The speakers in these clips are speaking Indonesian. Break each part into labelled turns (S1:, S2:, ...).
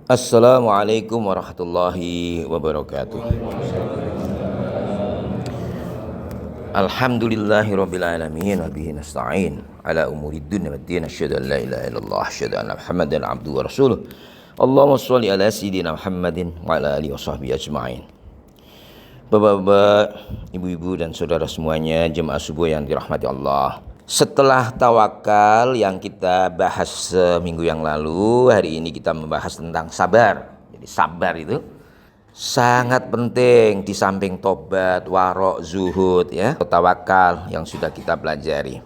S1: Assalamualaikum warahmatullahi wabarakatuh. Alhamdulillahirabbil alamin wa bihi nasta'in ala umurid dunya waddin asyhadu an la ilaha illallah asyhadu anna Muhammadan abduhu wa rasuluh. Allahumma shalli ala sayyidina Muhammadin wa ala alihi washabbihi ajmain. Bapak-bapak, ibu-ibu dan saudara semuanya, jemaah subuh yang dirahmati Allah. Setelah tawakal yang kita bahas seminggu yang lalu, hari ini kita membahas tentang sabar. Jadi sabar itu sangat penting di samping tobat, warok, zuhud ya, tawakal yang sudah kita pelajari.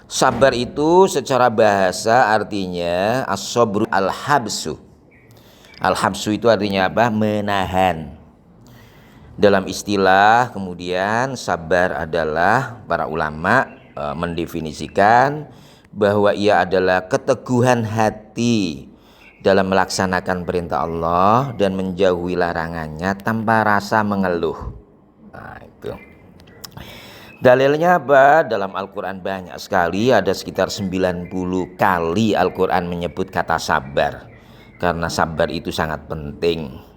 S1: Sabar itu secara bahasa artinya as-sabru al-habsu. Al-habsu itu artinya apa? Menahan. Dalam istilah kemudian sabar adalah para ulama mendefinisikan bahwa ia adalah keteguhan hati dalam melaksanakan perintah Allah dan menjauhi larangannya tanpa rasa mengeluh. Nah, itu. Dalilnya apa? Dalam Al-Quran banyak sekali, ada sekitar 90 kali Al-Quran menyebut kata sabar. Karena sabar itu sangat penting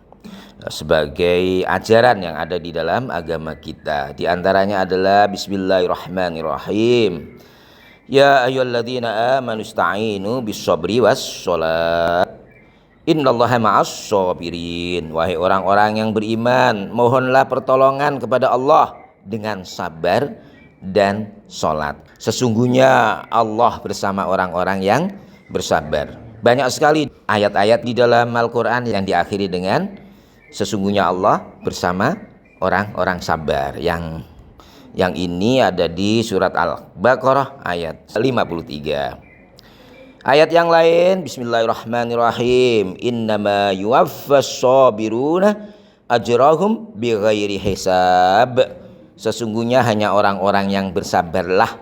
S1: sebagai ajaran yang ada di dalam agama kita. Di antaranya adalah Bismillahirrahmanirrahim. Ya ayyuhalladzina amanu ista'inu bis-sabri was-shalat. Innallaha ma'as sabirin. Wahai orang-orang yang beriman, mohonlah pertolongan kepada Allah dengan sabar dan salat. Sesungguhnya Allah bersama orang-orang yang bersabar. Banyak sekali ayat-ayat di dalam Al-Quran yang diakhiri dengan sesungguhnya Allah bersama orang-orang sabar. Yang ini ada di surat Al-Baqarah ayat 53. Ayat yang lain, Bismillahirrahmanirrahim. Innama yuwaffas sabiruna ajrahum bighairi hisab. Sesungguhnya hanya orang-orang yang bersabarlah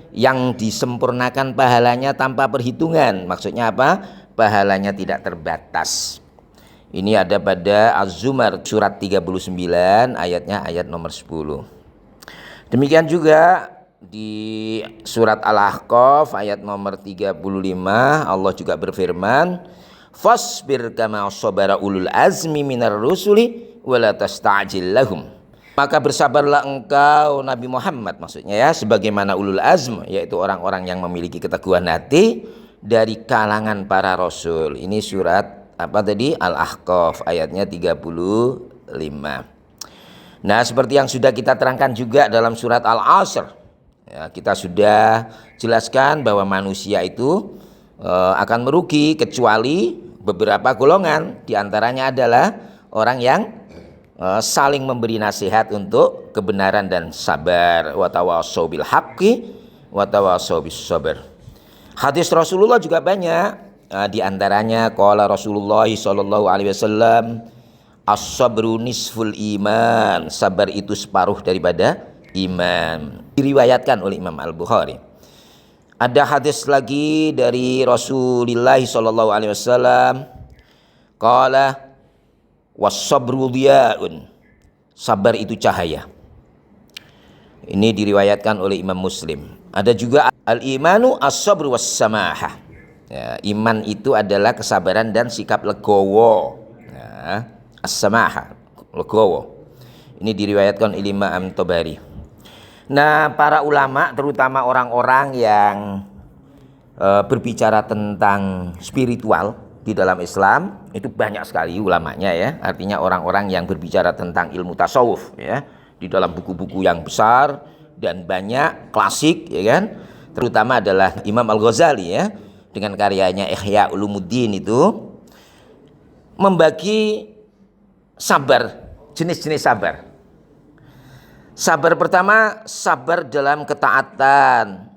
S1: yang disempurnakan pahalanya tanpa perhitungan. Maksudnya apa? Pahalanya tidak terbatas. Ini ada pada Az-Zumar surat 39 ayatnya ayat nomor 10. Demikian juga di surat Al-Ahqaf ayat nomor 35 Allah juga berfirman, fasbir kama sabara ulul azmi minar rusuli wala tasta'jil lahum. Maka bersabarlah engkau Nabi Muhammad, maksudnya ya, sebagaimana ulul azm, yaitu orang-orang yang memiliki keteguhan hati dari kalangan para rasul. Ini surat apa tadi? Al-Ahqaf ayatnya 35. Nah, seperti yang sudah kita terangkan juga dalam surat Al-Asr ya, kita sudah jelaskan bahwa manusia itu akan merugi kecuali beberapa golongan. Di antaranya adalah orang yang saling memberi nasihat untuk kebenaran dan sabar. Wa tawassaw bil haqqi wa tawassaw bis sabr. Hadis Rasulullah juga banyak. Di antaranya qala Rasulullah sallallahu alaihi wasallam, as-sabru nisful iman. Sabar itu separuh daripada iman. Diriwayatkan oleh Imam Al-Bukhari. Ada hadis lagi dari Rasulullah sallallahu alaihi wasallam, qala was-sabru diyaun. Sabar itu cahaya. Ini diriwayatkan oleh Imam Muslim. Ada juga al-imanu as-sabru was-samahah. Ya, iman itu adalah kesabaran dan sikap legowo. Ya, as-samahah, legowo. Ini diriwayatkan oleh Imam Tabari. Nah, para ulama terutama orang-orang yang berbicara tentang spiritual di dalam Islam itu banyak sekali ulamanya ya. Artinya orang-orang yang berbicara tentang ilmu tasawuf ya, di dalam buku-buku yang besar dan banyak klasik ya kan. Terutama adalah Imam Al-Ghazali ya, dengan karyanya Ihya Ulumuddin itu membagi sabar, jenis-jenis sabar. Sabar pertama, sabar dalam ketaatan,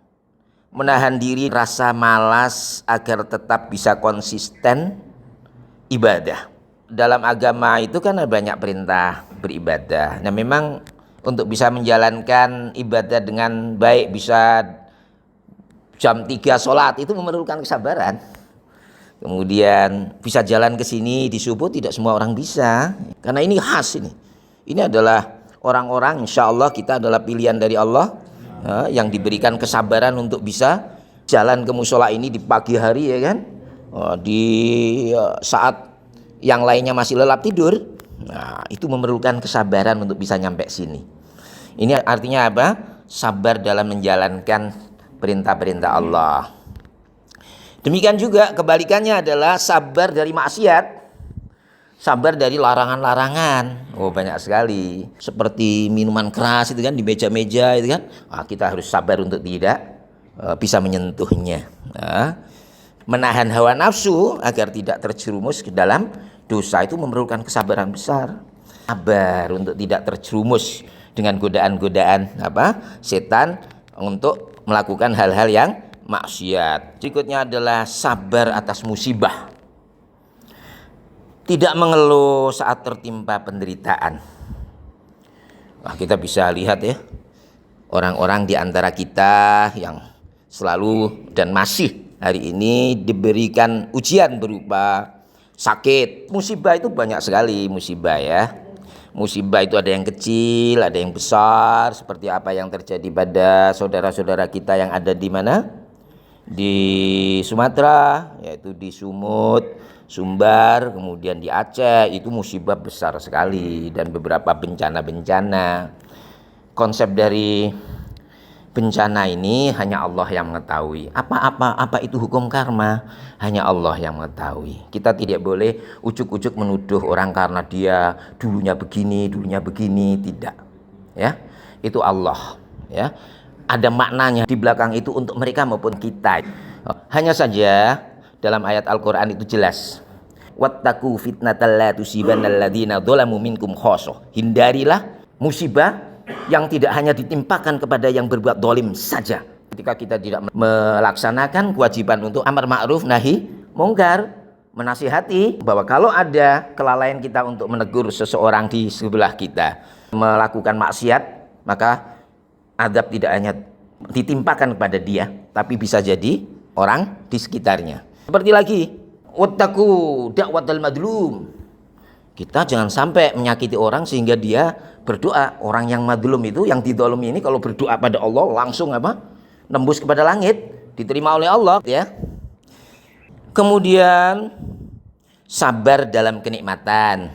S1: menahan diri rasa malas agar tetap bisa konsisten ibadah. Dalam agama itu kan ada banyak perintah beribadah. Nah, memang untuk bisa menjalankan ibadah dengan baik, bisa jam 3 sholat itu memerlukan kesabaran. Kemudian bisa jalan ke sini di subuh tidak semua orang bisa. Karena ini khas ini. Ini adalah orang-orang, insya Allah kita adalah pilihan dari Allah yang diberikan kesabaran untuk bisa jalan ke musola ini di pagi hari ya kan. Di saat yang lainnya masih lelap tidur, nah itu memerlukan kesabaran untuk bisa nyampe sini. Ini artinya apa? Sabar dalam menjalankan perintah-perintah Allah. Demikian juga kebalikannya adalah sabar dari maksiat. Sabar dari larangan-larangan. Oh, banyak sekali. Seperti minuman keras itu kan di meja-meja itu kan. Kita harus sabar untuk tidak bisa menyentuhnya. Menahan hawa nafsu agar tidak terjerumus ke dalam dosa itu memerlukan kesabaran besar. Sabar untuk tidak terjerumus dengan godaan-godaan setan untuk melakukan hal-hal yang maksiat. Berikutnya adalah sabar atas musibah. Tidak mengeluh saat tertimpa penderitaan. Kita bisa lihat ya, orang-orang di antara kita yang selalu dan masih hari ini diberikan ujian berupa sakit. Musibah itu banyak sekali musibah ya. Musibah itu ada yang kecil, ada yang besar. Seperti apa yang terjadi pada saudara-saudara kita yang ada di mana? Di Sumatera, yaitu di Sumut, Sumbar, kemudian di Aceh. Itu musibah besar sekali dan beberapa bencana-bencana. Konsep dari bencana ini hanya Allah yang mengetahui. Apa itu hukum karma? Hanya Allah yang mengetahui. Kita tidak boleh ujuk-ujuk menuduh orang karena dia dulunya begini, tidak. Ya, itu Allah. Ya, ada maknanya di belakang itu untuk mereka maupun kita. Hanya saja dalam ayat Al-Quran itu jelas. Wattaqu fitnatal la tusibannal ladzina dzalamu minkum khosoh. Hindarilah musibah yang tidak hanya ditimpakan kepada yang berbuat dolim saja. Ketika kita tidak melaksanakan kewajiban untuk amar ma'ruf nahi mungkar, menasihati bahwa kalau ada kelalaian kita untuk menegur seseorang di sebelah kita melakukan maksiat, maka azab tidak hanya ditimpakan kepada dia, tapi bisa jadi orang di sekitarnya. Seperti lagi, wattaqu da'watal madlum. Kita jangan sampai menyakiti orang sehingga dia berdoa. Orang yang madlum itu, yang didolimi ini kalau berdoa pada Allah langsung nembus kepada langit, diterima oleh Allah ya. Kemudian sabar dalam kenikmatan.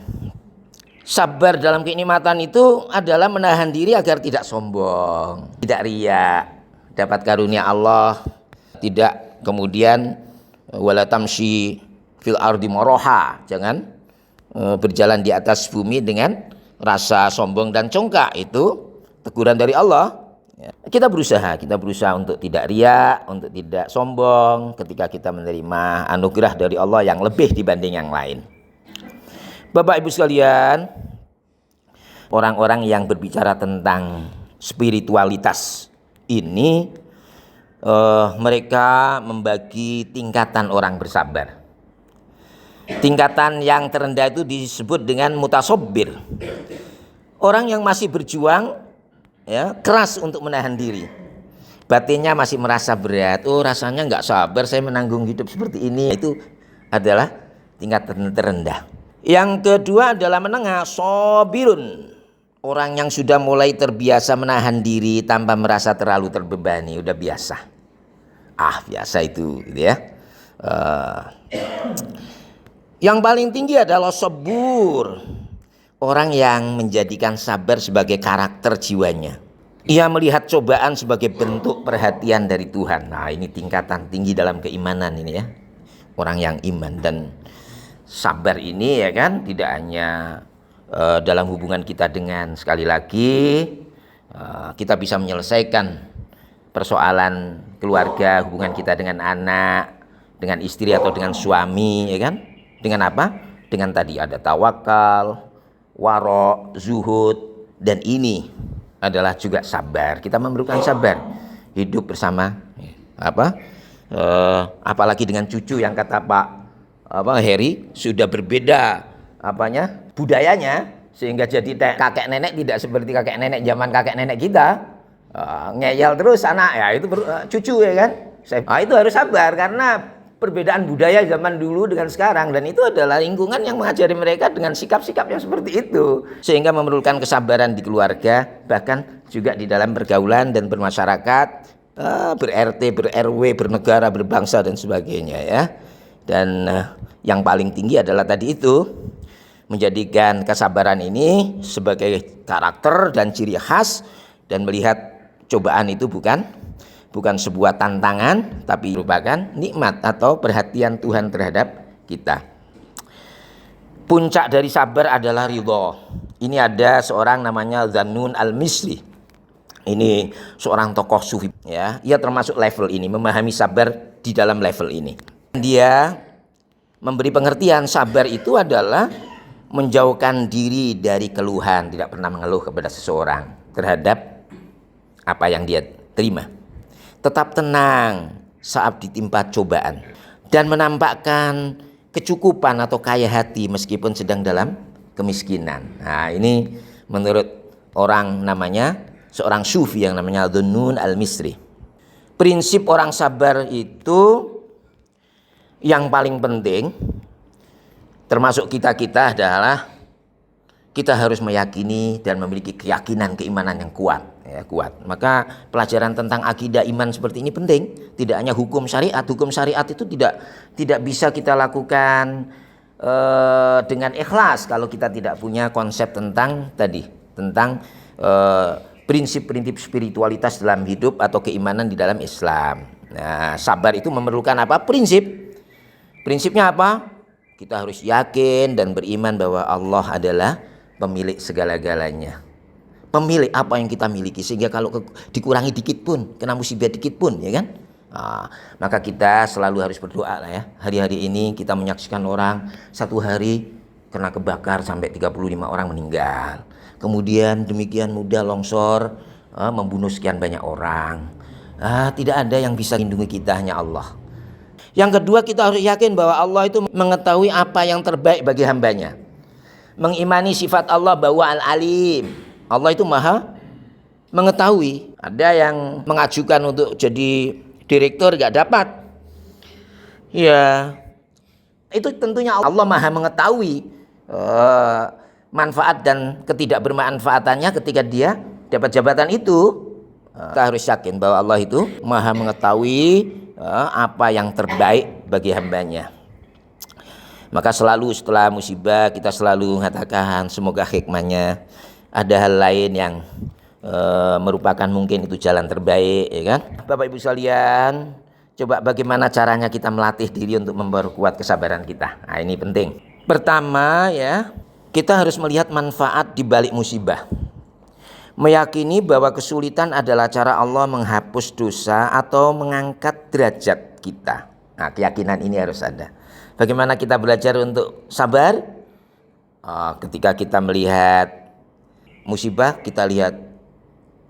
S1: Sabar dalam kenikmatan itu adalah menahan diri agar tidak sombong, tidak riya, dapat karunia Allah, tidak kemudian wala tamshi fil ardi maraha, jangan berjalan di atas bumi dengan rasa sombong dan congkak. Itu teguran dari Allah. Kita berusaha untuk tidak riya, untuk tidak sombong ketika kita menerima anugerah dari Allah yang lebih dibanding yang lain. Bapak Ibu sekalian, orang-orang yang berbicara tentang spiritualitas ini mereka membagi tingkatan orang bersabar. Tingkatan yang terendah itu disebut dengan mutasobbir. Orang yang masih berjuang ya, keras untuk menahan diri. Batinnya masih merasa berat. Rasanya nggak sabar saya menanggung hidup seperti ini. Itu adalah tingkatan terendah. Yang kedua adalah menengah, sobirun. Orang yang sudah mulai terbiasa menahan diri tanpa merasa terlalu terbebani, udah biasa. Biasa itu gitu ya. Yang paling tinggi adalah sabur. Orang yang menjadikan sabar sebagai karakter jiwanya. Ia melihat cobaan sebagai bentuk perhatian dari Tuhan. Nah, ini tingkatan tinggi dalam keimanan ini ya. Orang yang iman. Dan sabar ini ya kan tidak hanya dalam hubungan kita dengan, sekali lagi kita bisa menyelesaikan persoalan keluarga, hubungan kita dengan anak, dengan istri atau dengan suami ya kan. Dengan apa? Dengan tadi ada tawakal, waro, zuhud, dan ini adalah juga sabar. Kita memerlukan sabar hidup bersama apalagi dengan cucu yang kata Pak Heri sudah berbeda budayanya, sehingga jadi kakek nenek tidak seperti kakek nenek zaman kakek nenek kita, ngeyel terus anak ya, itu cucu ya kan. Itu harus sabar karena perbedaan budaya zaman dulu dengan sekarang, dan itu adalah lingkungan yang mengajari mereka dengan sikap-sikap yang seperti itu, sehingga memerlukan kesabaran di keluarga, bahkan juga di dalam pergaulan dan bermasyarakat, ber-RT, ber-RW, bernegara, berbangsa dan sebagainya ya. Dan yang paling tinggi adalah tadi itu menjadikan kesabaran ini sebagai karakter dan ciri khas, dan melihat cobaan itu bukan sebuah tantangan, tapi merupakan nikmat atau perhatian Tuhan terhadap kita. Puncak dari sabar adalah ridho. Ini ada seorang namanya Dzannun al-Misri. Ini seorang tokoh sufi, ya. Ia termasuk level ini, memahami sabar di dalam level ini. Dia memberi pengertian sabar itu adalah menjauhkan diri dari keluhan, tidak pernah mengeluh kepada seseorang terhadap apa yang dia terima. Tetap tenang saat ditimpa cobaan dan menampakkan kecukupan atau kaya hati meskipun sedang dalam kemiskinan. Nah, ini menurut orang namanya seorang sufi yang namanya Dzannun al-Misri. Prinsip orang sabar itu yang paling penting termasuk kita adalah kita harus meyakini dan memiliki keyakinan keimanan yang kuat, ya, kuat. Maka pelajaran tentang akidah iman seperti ini penting. Tidak hanya hukum syariat itu tidak bisa kita lakukan dengan ikhlas kalau kita tidak punya konsep tentang prinsip-prinsip spiritualitas dalam hidup atau keimanan di dalam Islam. Nah, sabar itu memerlukan apa? Prinsipnya apa? Kita harus yakin dan beriman bahwa Allah adalah pemilik segala-galanya. Pemilik apa yang kita miliki, sehingga kalau dikurangi dikit pun, kena musibah dikit pun, ya kan? Nah, maka kita selalu harus berdoa lah, ya. Hari-hari ini kita menyaksikan orang satu hari kena kebakar sampai 35 orang meninggal. Kemudian demikian mudah longsor membunuh sekian banyak orang. Tidak ada yang bisa lindungi kita, hanya Allah. Yang kedua, kita harus yakin bahwa Allah itu mengetahui apa yang terbaik bagi hambanya. Mengimani sifat Allah bahwa al-alim. Allah itu maha mengetahui. Ada yang mengajukan untuk jadi direktur gak dapat. Ya, itu tentunya Allah maha mengetahui manfaat dan ketidakbermanfaatannya ketika dia dapat jabatan itu. Kita harus yakin bahwa Allah itu maha mengetahui apa yang terbaik bagi hambanya. Maka selalu setelah musibah kita selalu mengatakan semoga hikmahnya ada hal lain yang merupakan mungkin itu jalan terbaik, ya kan? Bapak Ibu sekalian, coba bagaimana caranya kita melatih diri untuk memperkuat kesabaran kita. Nah, ini penting. Pertama, ya, kita harus melihat manfaat di balik musibah. Meyakini bahwa kesulitan adalah cara Allah menghapus dosa atau mengangkat derajat kita. Nah, keyakinan ini harus ada. Bagaimana kita belajar untuk sabar? Ketika kita melihat musibah, kita lihat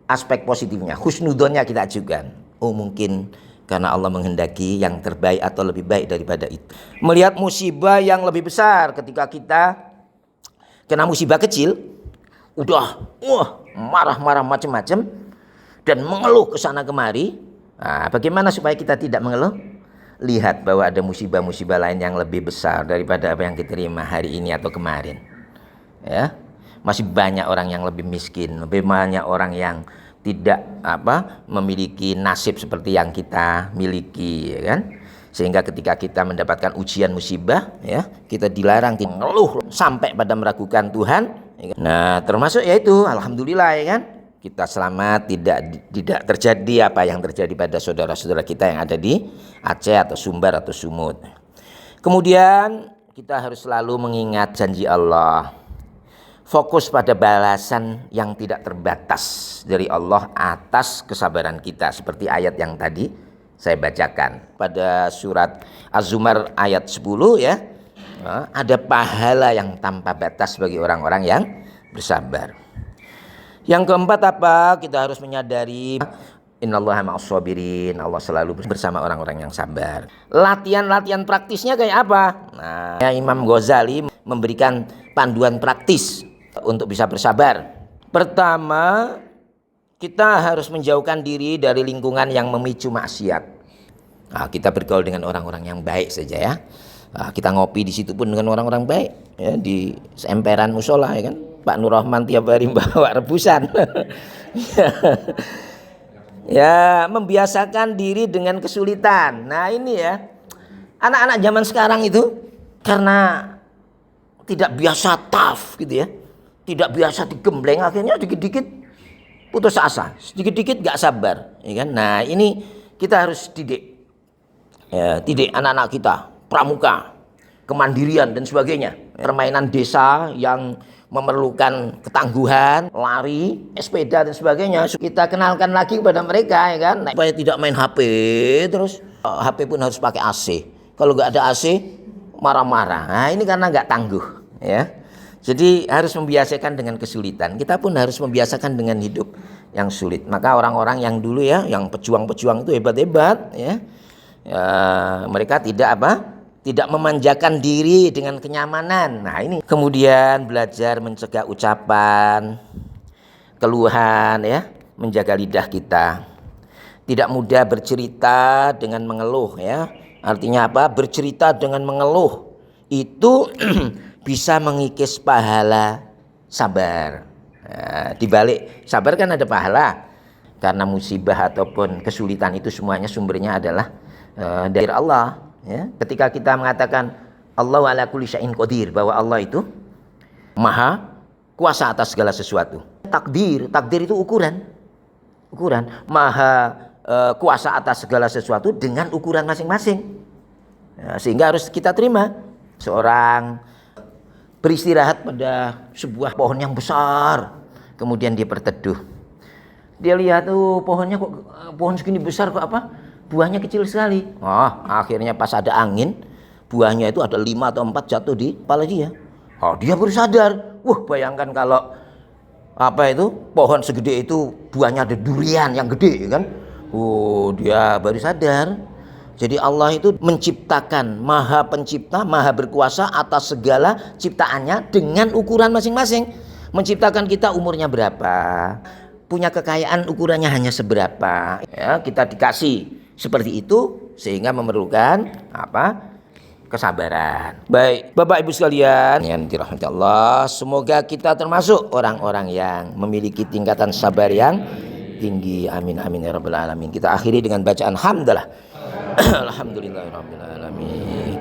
S1: aspek positifnya, husnudonnya kita ajukan. Oh, mungkin karena Allah menghendaki yang terbaik atau lebih baik daripada itu. Melihat musibah yang lebih besar, ketika kita kena musibah kecil, udah marah-marah macam-macam dan mengeluh ke sana kemari. Nah, bagaimana supaya kita tidak mengeluh? Lihat bahwa ada musibah-musibah lain yang lebih besar daripada apa yang kita terima hari ini atau kemarin. Ya, masih banyak orang yang lebih miskin, lebih banyak orang yang tidak memiliki nasib seperti yang kita miliki, ya kan? Sehingga ketika kita mendapatkan ujian musibah, ya, kita dilarang mengeluh sampai pada meragukan Tuhan. Nah, termasuk yaitu alhamdulillah, ya kan, kita selamat, tidak terjadi apa yang terjadi pada saudara-saudara kita yang ada di Aceh atau Sumbar atau Sumut. Kemudian kita harus selalu mengingat janji Allah, fokus pada balasan yang tidak terbatas dari Allah atas kesabaran kita, seperti ayat yang tadi saya bacakan pada surat Az-Zumar ayat 10, ya. Ada pahala yang tanpa batas bagi orang-orang yang bersabar. Yang keempat apa? Kita harus menyadari innallaha ma'as-sabirin. Allah selalu bersama orang-orang yang sabar. Latihan-latihan praktisnya kayak apa? Nah, Imam Ghazali memberikan panduan praktis untuk bisa bersabar. Pertama, kita harus menjauhkan diri dari lingkungan yang memicu maksiat. Nah, kita bergaul dengan orang-orang yang baik saja, ya. Nah, kita ngopi di situ pun dengan orang-orang baik, ya, di emperan musola, ya kan. Pak Nur Rahman tiap hari bawa rebusan. Ya, membiasakan diri dengan kesulitan. Nah, ini ya, anak-anak zaman sekarang itu karena tidak biasa tough gitu ya, tidak biasa digembleng, akhirnya dikit-dikit putus asa, sedikit-dikit gak sabar, ya kan? Nah ini kita harus didik, ya, didik anak-anak kita, pramuka, kemandirian dan sebagainya. Permainan desa yang memerlukan ketangguhan, lari, sepeda dan sebagainya. Kita kenalkan lagi kepada mereka, ya kan? Supaya tidak main HP terus. HP pun harus pakai AC. Kalau nggak ada AC, marah-marah. Nah ini karena nggak tangguh, ya. Jadi harus membiasakan dengan kesulitan. Kita pun harus membiasakan dengan hidup yang sulit. Maka orang-orang yang dulu ya, yang pejuang-pejuang itu hebat-hebat, ya. Ya, mereka tidak memanjakan diri dengan kenyamanan. Nah ini kemudian belajar mencegah ucapan, keluhan, ya, menjaga lidah kita. Tidak mudah bercerita dengan mengeluh, ya. Artinya apa? Bercerita dengan mengeluh itu bisa mengikis pahala sabar. Nah, di balik sabar kan ada pahala. Karena musibah ataupun kesulitan itu semuanya sumbernya adalah dari Allah. Ya, ketika kita mengatakan Allahu ala kulli syai'in qadir, bahwa Allah itu maha kuasa atas segala sesuatu. Takdir itu ukuran. Maha kuasa atas segala sesuatu dengan ukuran masing-masing. Ya, sehingga harus kita terima. Seorang beristirahat pada sebuah pohon yang besar, kemudian dia berteduh. Dia lihat tuh pohonnya kok pohon segini besar kok buahnya kecil sekali. Akhirnya pas ada angin, buahnya itu ada 5 atau 4 jatuh di kepala dia. Dia baru sadar. Bayangkan kalau pohon segede itu buahnya ada durian yang gede kan. Dia baru sadar. Jadi Allah itu menciptakan, maha pencipta, maha berkuasa atas segala ciptaannya dengan ukuran masing-masing. Menciptakan kita umurnya berapa, punya kekayaan ukurannya hanya seberapa. Ya, kita dikasih seperti itu sehingga memerlukan kesabaran. Baik, Bapak Ibu sekalian yang dirahmati Allah, semoga kita termasuk orang-orang yang memiliki tingkatan sabar yang tinggi. Amin amin ya rabbal alamin. Kita akhiri dengan bacaan hamdalah. Alhamdulillahirabbil alamin.